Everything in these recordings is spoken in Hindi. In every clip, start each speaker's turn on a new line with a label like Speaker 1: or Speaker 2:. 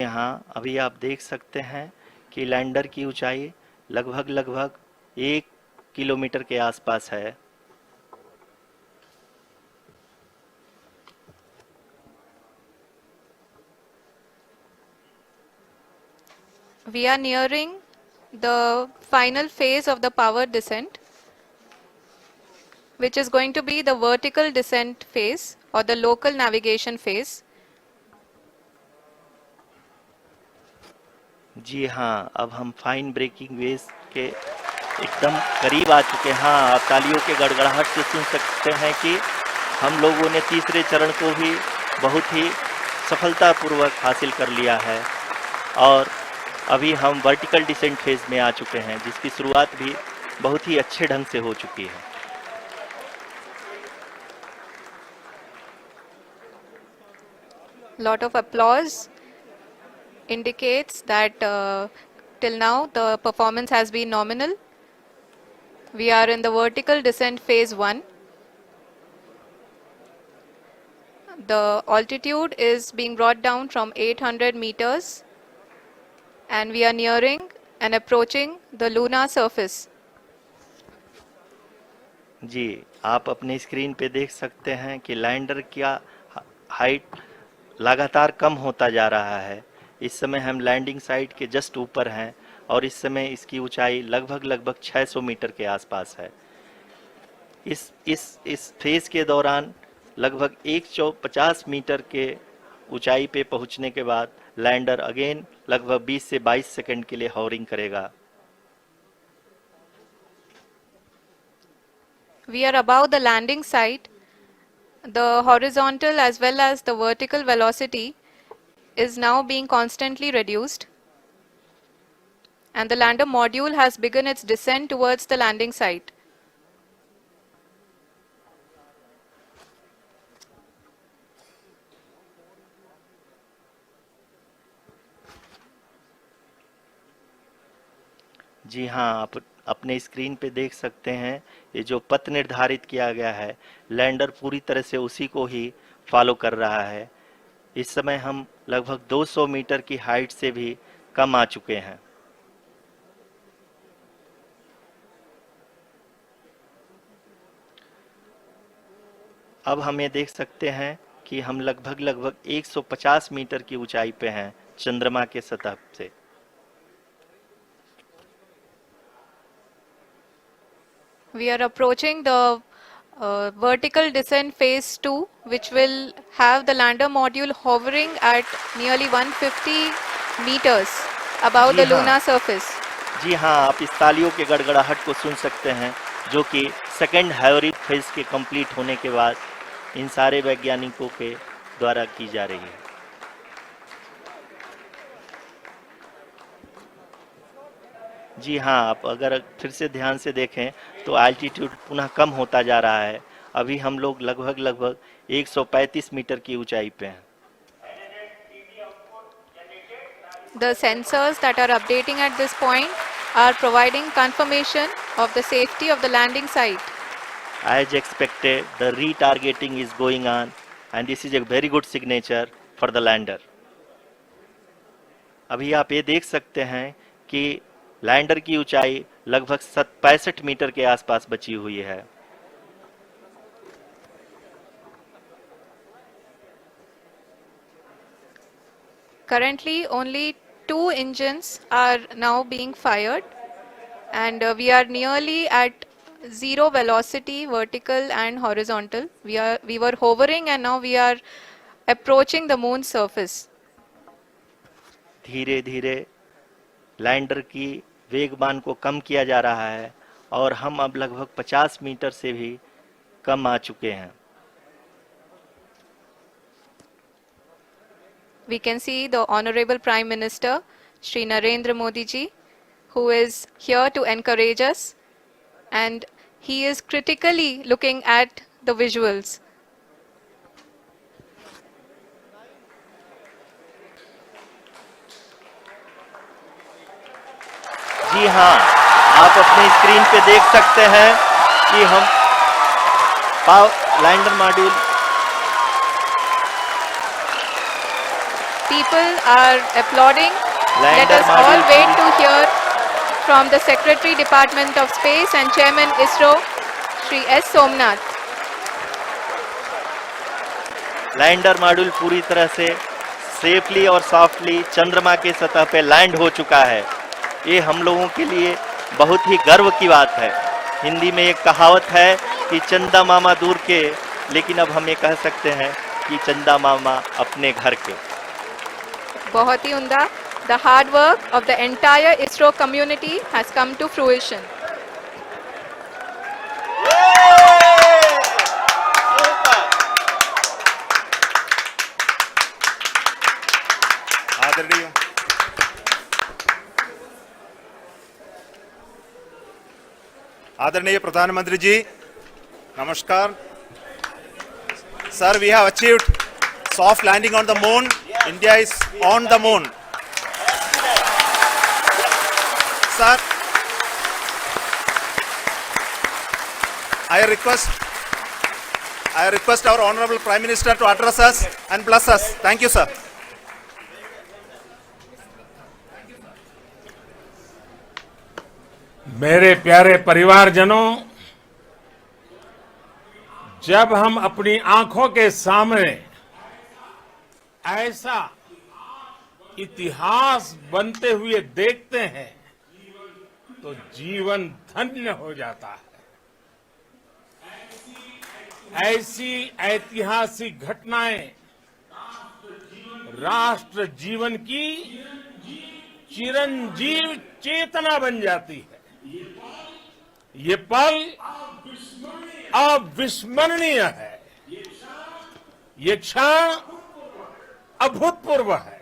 Speaker 1: यहाँ अभी आप देख सकते हैं कि लैंडर की ऊंचाई लगभग 1 किलोमीटर के आसपास है।
Speaker 2: We are nearing the final phase of the power descent, which is going to be the vertical descent phase or the local navigation phase.
Speaker 1: जी हाँ, अब हम फाइन ब्रेकिंग वेव्स के एकदम करीब आ चुके हैं। हाँ, आप तालियों के गड़गड़ाहट से सुन सकते हैं कि हम लोगों ने तीसरे चरण को भी बहुत ही सफलतापूर्वक हासिल कर लिया है और अभी हम वर्टिकल डिसेंट फेज में आ चुके हैं, जिसकी शुरुआत भी बहुत ही अच्छे ढंग से हो चुकी है।
Speaker 2: Lot of applause indicates that till now the performance has been nominal. We are in the vertical descent phase 1. The altitude is being brought down from 800 meters and we are nearing and approaching the lunar surface.
Speaker 1: जी, आप अपने स्क्रीन पे देख सकते हैं कि लैंडर का हाइट लगातार कम होता जा रहा है। इस समय हम लैंडिंग साइट के जस्ट ऊपर हैं और इस समय इसकी ऊंचाई लगभग 600 मीटर के आसपास है। इस फेज के दौरान लगभग 150 मीटर के ऊंचाई पे पहुंचने के बाद लैंडर अगेन लगभग 20 से 22 सेकंड के लिए हॉवरिंग करेगा।
Speaker 2: We are above the landing site. The horizontal as well as the vertical velocity is now being constantly reduced. And the lander module has begun its descent towards the landing site.
Speaker 1: जी हाँ, आप अपने स्क्रीन पे देख सकते हैं ये जो पथ निर्धारित किया गया है, लैंडर पूरी तरह से उसी को ही फॉलो कर रहा है। इस समय हम लगभग 200 मीटर की हाइट से भी कम आ चुके हैं। अब हम ये देख सकते हैं कि हम लगभग 150 मीटर की ऊंचाई पे हैं चंद्रमा के सतह से।
Speaker 2: We are approaching the vertical descent phase 2, which will have the lander module hovering at nearly 150 meters above
Speaker 1: ji
Speaker 2: the
Speaker 1: हाँ,
Speaker 2: lunar surface.
Speaker 1: जी हाँ, आप इस तालियों के गड़गड़ाहट को सुन सकते हैं, जो कि सेकंड हाइब्रिड फेज के कंप्लीट होने के बाद इन सारे वैज्ञानिकों के द्वारा की जा रही है। जी हाँ, आप अगर फिर से ध्यान से देखें तो एल्टीट्यूड पुनः कम होता जा रहा है। अभी हम लोग लगभग 135 मीटर की ऊंचाई पे हैं।
Speaker 2: The sensors that are updating at this point are providing confirmation of the safety of the landing site.
Speaker 1: As expected, the retargeting is going on and this is a very good signature for the lander. अभी आप ये देख सकते हैं कि लैंडर की ऊंचाई लगभग 65 मीटर के आसपास बची हुई है।
Speaker 2: Currently, only 2 engines are now being fired, and we are nearly at zero velocity, vertical and horizontal. We were hovering, and now we are approaching the moon's surface.
Speaker 1: धीरे धीरे लैंडर की वेगमान को कम किया जा रहा है और हम अब लगभग 50 मीटर से भी कम आ चुके हैं।
Speaker 2: We can see the Honorable Prime Minister, Shri Narendra Modi ji, who is here to encourage us, and he is critically looking at the visuals.
Speaker 1: जी हाँ, आप अपने स्क्रीन पे देख सकते हैं कि हम lander module
Speaker 2: people are applauding. Let
Speaker 1: lander
Speaker 2: us all
Speaker 1: module
Speaker 2: wait to hear from the Secretary Department of Space and Chairman ISRO, Shri S. Somnath.
Speaker 1: Lander module पूरी तरह से सेफली और सॉफ्टली चंद्रमा के सतह पे लैंड हो चुका है। ये हम लोगों के लिए बहुत ही गर्व की बात है। हिंदी में एक कहावत है कि चंदा मामा दूर के, लेकिन अब हम ये कह सकते हैं कि चंदा मामा अपने घर के।
Speaker 2: बहुत ही उम्दा. The hard work of the entire ISRO community has come to fruition.
Speaker 3: आदरणीय आदरणीय प्रधानमंत्री जी, नमस्कार sir. We have achieved soft landing on the moon. India is on the moon. Sir, I request our Honorable Prime Minister to address us and bless us. Thank you, sir.
Speaker 4: मेरे प्यारे परिवारजनों, जब हम अपनी आंखों के सामने ऐसा इतिहास बनते हुए देखते हैं तो जीवन धन्य हो जाता है. ऐसी ऐतिहासिक घटनाएं राष्ट्र जीवन की चिरंजीव चेतना बन जाती है. ये पल अविस्मरणीय है. ये क्षण अभूतपूर्व है.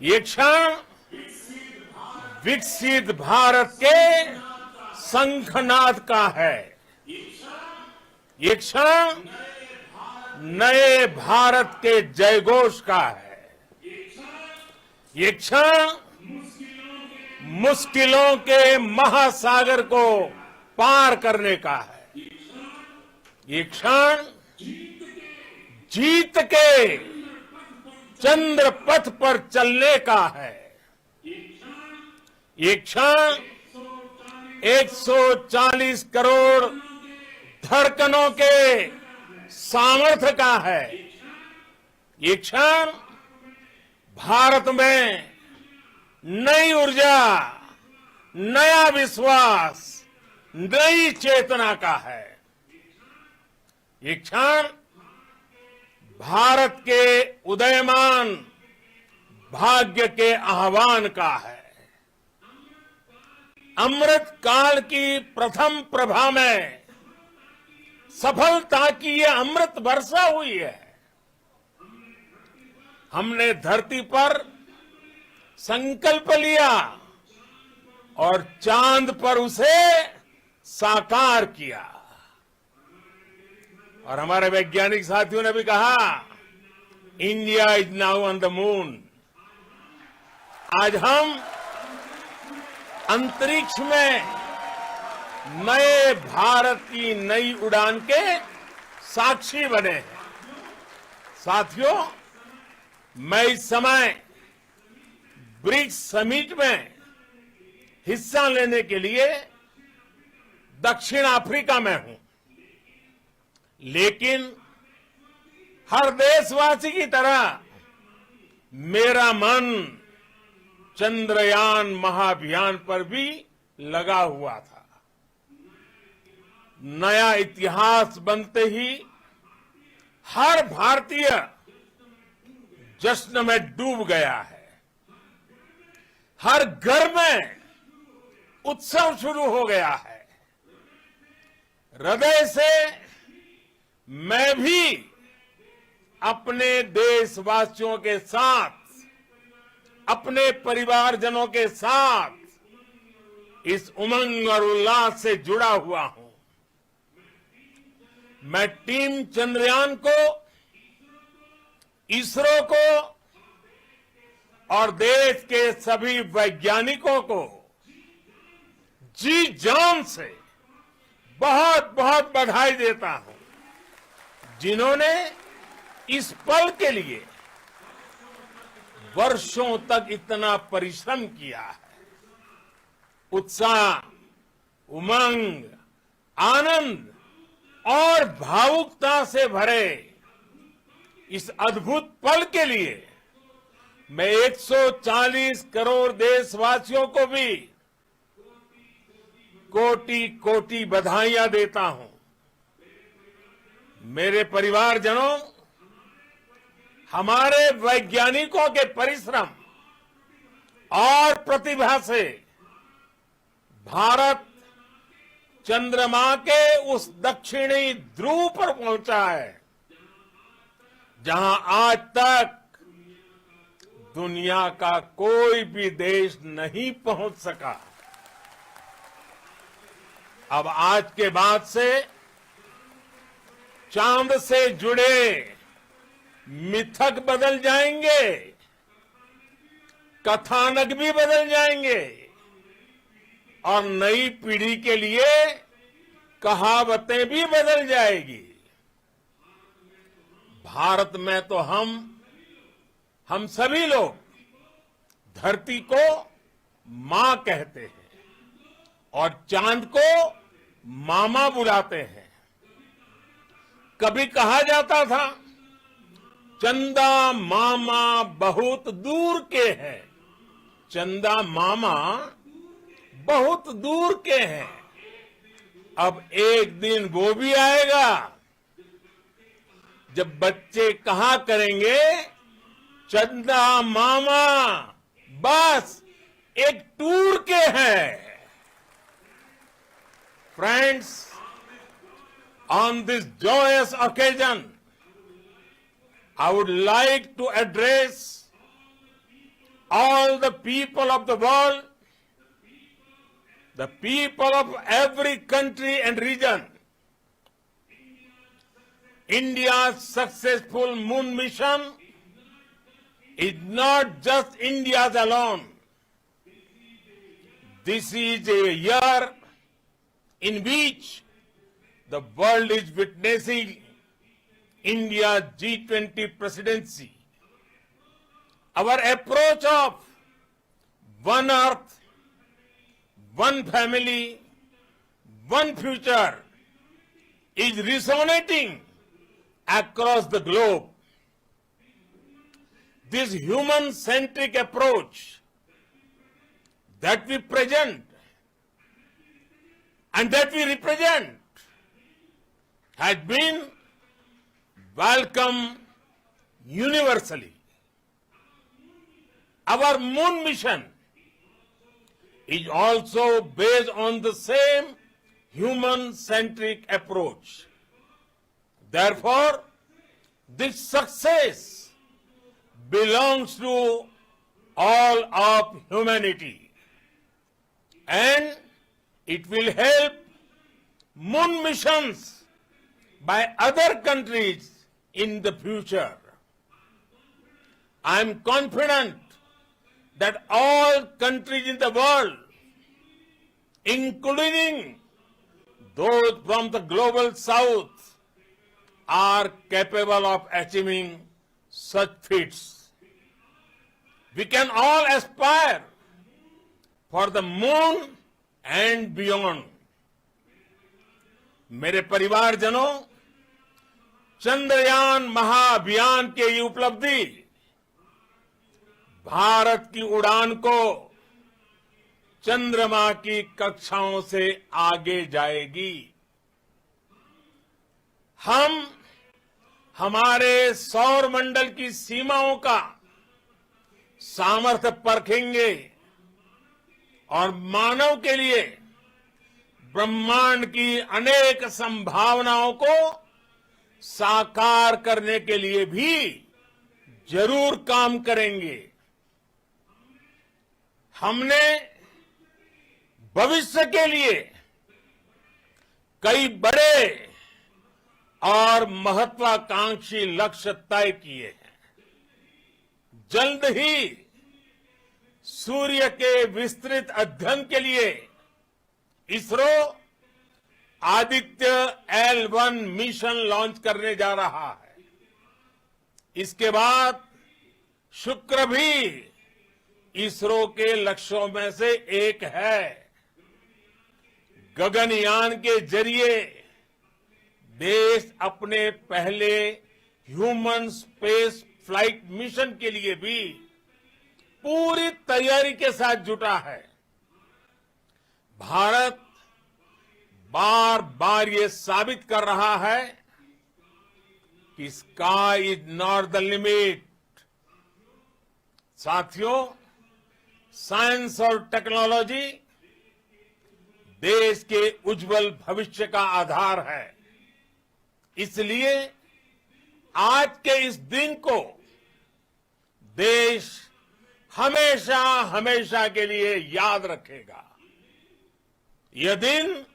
Speaker 4: ये क्षण विकसित भारत के शंखनाद का है. ये क्षण नए भारत के जयघोष का है. ये क्षण मुश्किलों के महासागर को पार करने का है. ये क्षण जीत के चंद्र पथ पर चलने का है. ये क्षण 140 करोड़ धड़कनों के सामर्थ्य का है. ये क्षण भारत में नई ऊर्जा, नया विश्वास, नई चेतना का है. ये क्षण भारत के उदयमान भाग्य के आह्वान का है. अमृत काल की प्रथम प्रभा में सफलता की ये अमृत वर्षा हुई है. हमने धरती पर संकल्प लिया और चांद पर उसे साकार किया. और हमारे वैज्ञानिक साथियों ने भी कहा, India is now on the moon. आज हम अंतरिक्ष में नए भारत की नई उड़ान के साक्षी बने हैं. साथियों, मैं इस समय ब्रिक्स समिट में हिस्सा लेने के लिए दक्षिण अफ्रीका में हूं. लेकिन हर देशवासी की तरह मेरा मन चंद्रयान महाअभियान पर भी लगा हुआ था. नया इतिहास बनते ही हर भारतीय जश्न में डूब गया है. हर घर में उत्सव शुरू हो गया है. हृदय से मैं भी अपने देशवासियों के साथ, अपने परिवारजनों के साथ इस उमंग और उल्लास से जुड़ा हुआ हूं. मैं टीम चंद्रयान को, इसरो को और देश के सभी वैज्ञानिकों को जी जान से बहुत बहुत बधाई देता हूं, जिन्होंने इस पल के लिए वर्षों तक इतना परिश्रम किया है। उत्साह, उमंग, आनंद और भावुकता से भरे इस अद्भुत पल के लिए मैं 140 करोड़ देशवासियों को भी कोटि कोटि बधाइयां देता हूं। मेरे परिवारजनों, हमारे वैज्ञानिकों के परिश्रम और प्रतिभा से भारत चंद्रमा के उस दक्षिणी ध्रुव पर पहुंचा है जहां आज तक दुनिया का कोई भी देश नहीं पहुंच सका। अब आज के बाद से चांद से जुड़े मिथक बदल जाएंगे, कथानक भी बदल जाएंगे और नई पीढ़ी के लिए कहावतें भी बदल जाएगी। भारत में तो हम सभी लोग धरती को मां कहते हैं और चांद को मामा बुलाते हैं। कभी कहा जाता था चंदा मामा बहुत दूर के हैं, चंदा मामा बहुत दूर के हैं। अब एक दिन वो भी आएगा जब बच्चे कहा करेंगे चंदा मामा बस एक टूर के हैं। Friends, on this joyous occasion, I would like to address all the people of the world, the people of every country and region. India's successful moon mission is not just India's alone. This is a year in which the world is witnessing India's G20 presidency. Our approach of one earth, one family, one future is resonating across the globe. This human-centric approach that we present and that we represent has been welcomed universally. Our moon mission is also based on the same human-centric approach. Therefore, this success belongs to all of humanity, and it will help moon missions by other countries in the future. I am confident that all countries in the world, including those from the global south, are capable of achieving such feats. We can all aspire for the moon and beyond. मेरे परिवारजनों, चंद्रयान महाअभियान के ये उपलब्धि भारत की उड़ान को चंद्रमा की कक्षाओं से आगे जाएगी। हम हमारे सौर मंडल की सीमाओं का सामर्थ्य परखेंगे और मानव के लिए ब्रह्मांड की अनेक संभावनाओं को साकार करने के लिए भी जरूर काम करेंगे। हमने भविष्य के लिए कई बड़े और महत्वाकांक्षी लक्ष्य तय किए हैं। जल्द ही सूर्य के विस्तृत अध्ययन के लिए ISRO Aditya L1 mission launch करने जा रहा है। इसके बाद शुक्र भी इसरो के लक्ष्यों में से एक है। गगनयान के जरिए देश अपने पहले ह्यूमन स्पेस फ्लाइट मिशन के लिए भी पूरी तैयारी के साथ जुटा है। भारत बार बार ये साबित कर रहा है कि sky is not the limit. साथियों, साइंस और टेक्नोलॉजी देश के उज्जवल भविष्य का आधार है। इसलिए आज के इस दिन को देश हमेशा हमेशा के लिए याद रखेगा। यह दिन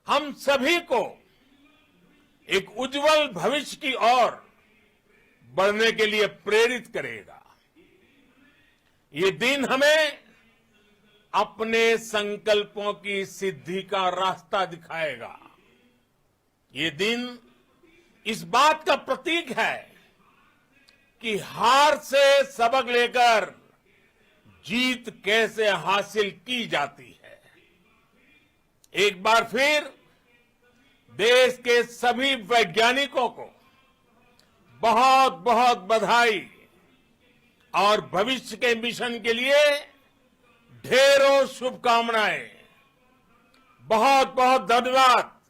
Speaker 4: हम सभी को एक उज्जवल भविष्य की ओर बढ़ने के लिए प्रेरित करेगा। ये दिन हमें अपने संकल्पों की सिद्धि का रास्ता दिखाएगा। ये दिन इस बात का प्रतीक है कि हार से सबक लेकर जीत कैसे हासिल की जाती है। एक बार फिर देश के सभी वैज्ञानिकों को बहुत बहुत बधाई और भविष्य के मिशन के लिए ढेरों शुभकामनाएं। बहुत बहुत धन्यवाद।